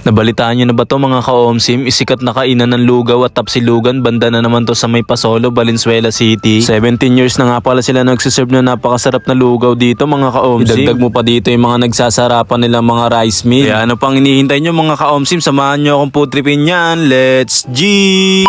Nabalitaan nyo na ba to mga ka-OMSIM? Isikat na kainan ng lugaw at tapsilugan. Banda na naman to sa may Pasolo, Valenzuela City. 17 years na nga pala sila nagsiserve na napakasarap na lugaw dito mga ka-OMSIM. Idagdag mo pa dito yung mga nagsasarapan nilang mga rice meal. Kaya ano pang hinihintay nyo mga ka-OMSIM? Samahan nyo akong food tripin yan. Let's G!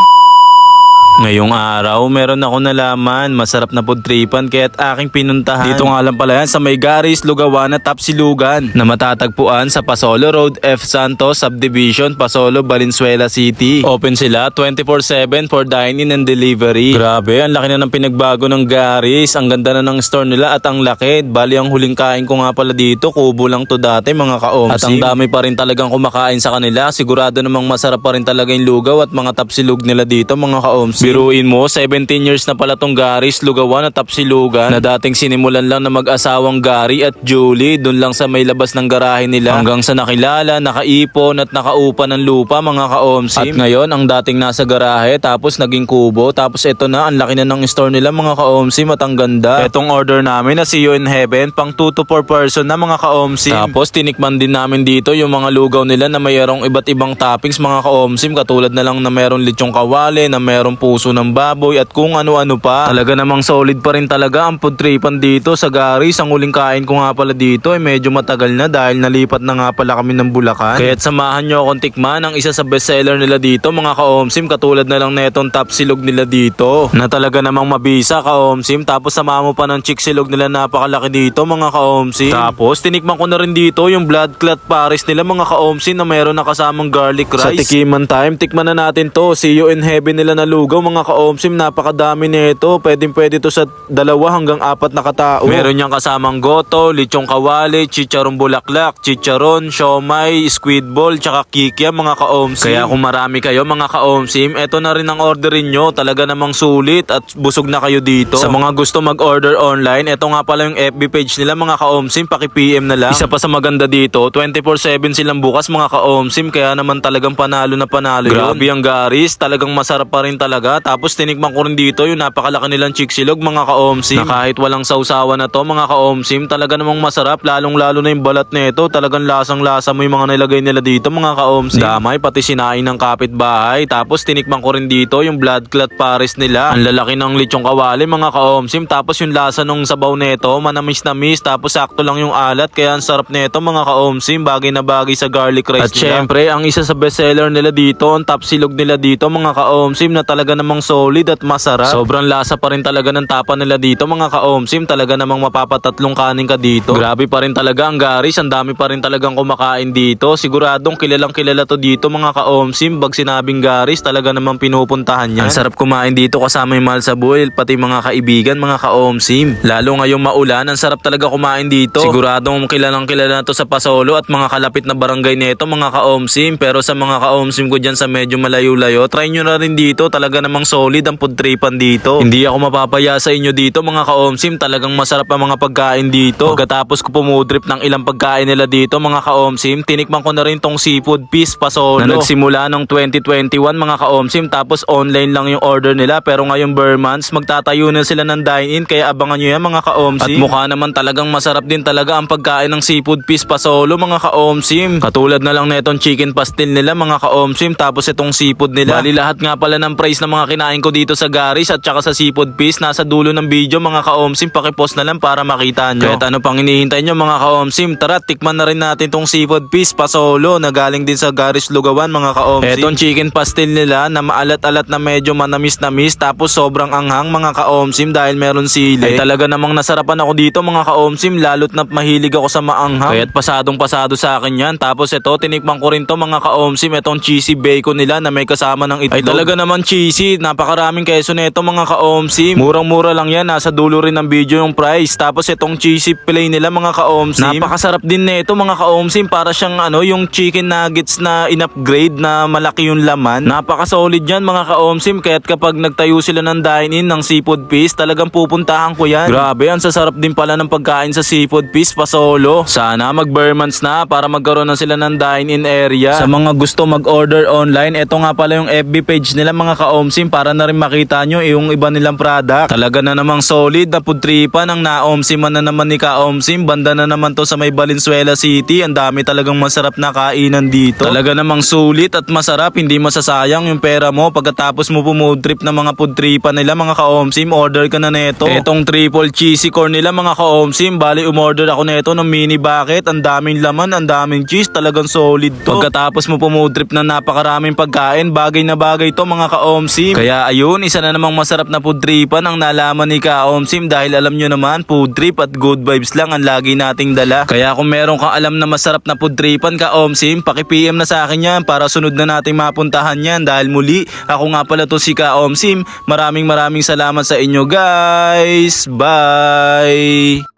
Ngayong araw, meron ako nalaman, masarap na food tripan kaya't aking pinuntahan. Dito nga lang pala yan sa may Garis, Lugawan at Tapsilugan na matatagpuan sa Pasolo Road, F. Santos Subdivision, Pasolo, Valenzuela City. Open sila 24/7 for dine-in and delivery. Grabe, ang laki na ng pinagbago ng Garis. Ang ganda na ng store nila at ang laki. Bali ang huling kain ko nga pala dito, kubo lang to dati mga ka-OMSIM. At ang dami pa rin talagang kumakain sa kanila. Sigurado namang masarap pa rin talaga yung lugaw at mga tapsilug nila dito mga ka-OMSIM. Biruin mo, 17 years na pala tong Garis, Lugawan at Tapsilugan na dating sinimulan lang na mag-asawang Gary at Julie dun lang sa may labas ng garahe nila hanggang sa nakilala, nakaipon at nakaupa ng lupa mga ka-OMSIM. At ngayon ang dating nasa garahe tapos naging kubo tapos ito na ang laki na ng store nila mga ka-OMSIM at ang ganda. Etong order namin na See You in Heaven pang 2 to 4 person na mga ka-OMSIM. Tapos tinikman din namin dito yung mga lugaw nila na mayroong iba't ibang toppings mga ka-OMSIM katulad na lang na mayroong lechong kawali, na mayroong puso ng baboy at kung ano-ano pa. Talaga namang solid pa rin talaga ang food tripan dito sa Garis. Ang huling kain ko nga pala dito ay medyo matagal na dahil nalipat na nga pala kami ng Bulacan. Kaya't samahan nyo akong tikman ang isa sa bestseller nila dito mga ka-OMSIM katulad na lang netong tapsilog nila dito na talaga namang mabisa ka-OMSIM. Tapos samahan mo pa ng chiksilog nila napakalaki dito mga ka-OMSIM. Tapos tinikman ko na rin dito yung blood clot pares nila mga ka-OMSIM na meron na kasamang garlic rice. Sa tikiman time, tikman na natin to. See You in Heaven nila na lugaw mga ka-OMSIM, napakadami nito. Pwede to sa 2 hanggang 4 na katao. Meron niyang kasamang goto, lechong kawali, chicharong bulaklak, chicharon, siomay, squid ball, tsaka kikya mga ka-OMSIM. Kaya kung marami kayo mga ka-OMSIM, eto na rin ang orderin nyo. Talaga namang sulit at busog na kayo dito. Sa mga gusto mag-order online, eto nga pala yung FB page nila mga ka-OMSIM, paki-PM na lang. Isa pa sa maganda dito, 24/7 silang bukas mga ka-OMSIM, kaya naman talagang panalo na panalo yun. Grabe ang Garis, talagang masarap pa rin talaga. Tapos tinikman ko rin dito yung napakalaki nilang chiksilog mga ka-OMSIM na kahit walang sausawan na to mga ka-OMSIM, talaga namang masarap, lalong lalo na yung balat nito. Talagang lasang lasa mo yung mga nilagay nila dito mga ka-OMSIM. Damay pati sinain ng kapitbahay. Tapos tinikman ko rin dito yung blood clot pares nila. Ang lalaki ng lechong kawali mga ka-OMSIM. Tapos yung lasa ng sabaw nito manamis-namis, tapos sakto lang yung alat, kaya ang sarap nito mga ka-OMSIM. Bagay na bagay sa garlic rice at nila. At syempre ang isa sa bestseller nila dito, ang tapsilog nila dito mga ka-OMSIM na talaga namang solid at masarap. Sobrang lasa pa rin talaga ng tapa nila dito mga ka-OMSIM. Talaga namang mapapatatlong kanin ka dito. Grabe pa rin talaga ang Garis. Ang dami pa rin talagang kumakain dito. Siguradong kilalang kilala to dito mga ka-OMSIM. Pag sinabing Garis, talaga namang pinupuntahan yan. Ang sarap kumain dito kasama yung mahal sa buhay, pati mga kaibigan mga ka-OMSIM. Lalo ngayong maulan, ang sarap talaga kumain dito. Siguradong kilalang kilala to sa Pasolo at mga kalapit na barangay nito mga ka-OMSIM. Pero sa mga ka-OMSIM ko dyan sa medyo malayo-layo, try nyo na rin dito. Talaga namang solid ang food tripan dito. Hindi ako mapapaya sa inyo dito mga ka-OMSIM. Talagang masarap ang mga pagkain dito. Pagkatapos ko pumudrip ng ilang pagkain nila dito mga ka-OMSIM, tinikman ko na rin tong seafood feast Pasolo na nagsimula ng 2021 mga ka-OMSIM. Tapos online lang yung order nila, pero ngayong bare months magtatayo na sila ng dine-in, kaya abangan nyo yan mga ka-OMSIM. At mukha naman talagang masarap din talaga ang pagkain ng seafood feast Pasolo mga ka-OMSIM. Katulad na lang na itong chicken pastil nila mga ka-OMSIM, tapos itong seafood nila. Bali lahat nga pala ng price ng mga kinain ko dito sa Garis at saka sa seafood feast nasa dulo ng video mga ka-OMSIM. Pakipost na lang para makita nyo. Kahit ano pang hinihintay nyo mga ka-OMSIM, tara tikman na rin natin tong seafood feast Pasolo na galing din sa Garis, Lugawan mga ka-OMSIM. Etong chicken pastil nila na maalat-alat na medyo manamis-namis, tapos sobrang anghang mga ka-OMSIM dahil meron sili. Ay talaga namang nasarapan ako dito mga ka-OMSIM, lalo't na mahilig ako sa maanghang. Kaya't pasadong-pasado sa akin yan. Tapos ito, tinikman ko rin to mga ka-OMSIM, etong cheesy bacon nila na may kasama ng itlog. Ay talaga naman cheesy, napakaraming keso nito mga ka-OMSIM. Murang-mura lang yan, nasa dulo rin ng video yung price. Tapos itong cheesy fillet nila mga ka-OMSIM, napakasarap din nito mga ka-OMSIM. Para siyang yung chicken nuggets na in-upgrade na malaki yung laman. Napaka-solid yan mga ka-OMSIM. Kaya't kapag nagtayo sila ng dine-in ng seafood feast, talagang pupuntahan ko yan. Grabe, ang sasarap din pala ng pagkain sa seafood feast Pasolo. Sana mag-bare months na para magkaroon na sila ng dine-in area. Sa mga gusto mag-order online, ito nga pala yung FB page nila mga ka-OMSIM. Omsim para na rin makita nyo yung iba nilang product. Talaga na namang solid na food tripan ang na-Omsiman na naman ni Ka-Omsim. Banda na naman to sa may Valenzuela City. Ang dami talagang masarap na kainan dito. Talaga namang sulit at masarap. Hindi masasayang yung pera mo pagkatapos mo pumood trip ng mga food tripan nila mga Ka-Omsim. Order ka na neto. Etong triple cheesy corn nila mga Ka-Omsim. Bali umorder ako neto ng mini bucket. Ang daming laman, ang daming cheese. Talagang solid to. Pagkatapos mo pumood trip na napakaraming pagkain, bagay na bagay to mga Ka-Omsim. Kaya ayun, isa na namang masarap na food tripan ang nalaman ni Ka-Omsim dahil alam nyo naman, food trip at good vibes lang ang lagi nating dala. Kaya kung meron kang alam na masarap na food tripan Ka-Omsim, paki-PM na sa akin yan para sunod na nating mapuntahan yan. Dahil muli, ako nga pala to si Ka-Omsim. Maraming salamat sa inyo guys. Bye!